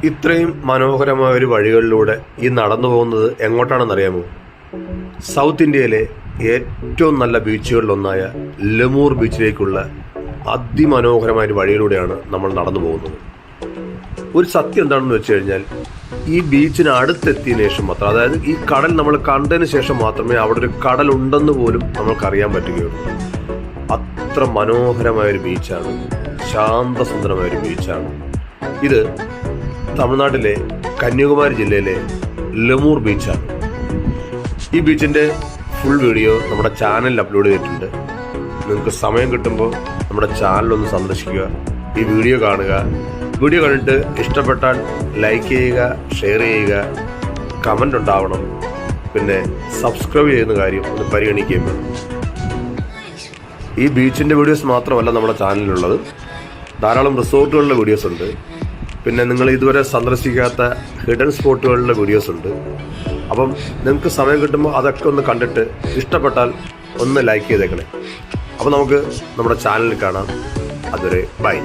ഇത്രയും മനോഹരമായ ഒരു വഴികളിലൂടെ ഈ നടന്നു പോകുന്നത് എങ്ങോട്ടാണെന്നറിയാമോ? സൗത്ത് ഇന്ത്യയിലെ ഏറ്റവും നല്ല ബീച്ചുകളിലൊന്നായ ലമൂർ ബീച്ചിലേക്കുള്ള അതിമനോഹരമായ ഒരു വഴിയിലൂടെയാണ് നമ്മൾ നടന്നു പോകുന്നത്. ഒരു സത്യം എന്താണെന്ന് വെച്ച് കഴിഞ്ഞാൽ, ഈ ബീച്ചിന് അടുത്തെത്തിയതിനു ശേഷം മാത്രം, അതായത് ഈ കടൽ നമ്മൾ കണ്ടതിന് ശേഷം മാത്രമേ അവിടെ ഒരു കടലുണ്ടെന്ന് പോലും നമ്മൾക്കറിയാൻ പറ്റുകയുള്ളൂ. അത്ര മനോഹരമായൊരു ബീച്ചാണ്, ശാന്തസുന്ദരമായൊരു ബീച്ചാണ് ഇത്. തമിഴ്നാട്ടിലെ കന്യാകുമാരി ജില്ലയിലെ ലമൂർ ബീച്ചാണ്. ഈ ബീച്ചിൻ്റെ ഫുൾ വീഡിയോ നമ്മുടെ ചാനലിൽ അപ്ലോഡ് ചെയ്തിട്ടുണ്ട്. നിങ്ങൾക്ക് സമയം കിട്ടുമ്പോൾ നമ്മുടെ ചാനലൊന്ന് സന്ദർശിക്കുക, ഈ വീഡിയോ കാണുക. വീഡിയോ കണ്ടിട്ട് ഇഷ്ടപ്പെട്ടാൽ ലൈക്ക് ചെയ്യുക, ഷെയർ ചെയ്യുക, കമൻ്റ് ഉണ്ടാവണം. പിന്നെ സബ്സ്ക്രൈബ് ചെയ്യുന്ന കാര്യം ഒന്ന് പരിഗണിക്കുകയും വേണം. ഈ ബീച്ചിൻ്റെ വീഡിയോസ് മാത്രമല്ല നമ്മുടെ ചാനലിലുള്ളത്, ധാരാളം റിസോർട്ടുകളുടെ വീഡിയോസ് ഉണ്ട്. പിന്നെ നിങ്ങൾ ഇതുവരെ സന്ദർശിക്കാത്ത ഹിഡൻ സ്പോട്ടുകളുടെ വീഡിയോസ് ഉണ്ട്. അപ്പം നിങ്ങൾക്ക് സമയം കിട്ടുമ്പോൾ അതൊക്കെ ഒന്ന് കണ്ടിട്ട് ഇഷ്ടപ്പെട്ടാൽ ഒന്ന് ലൈക്ക് ചെയ്തേക്കണേ. അപ്പോൾ നമുക്ക് നമ്മുടെ ചാനലിൽ കാണാം. അതുവരെ ബൈ.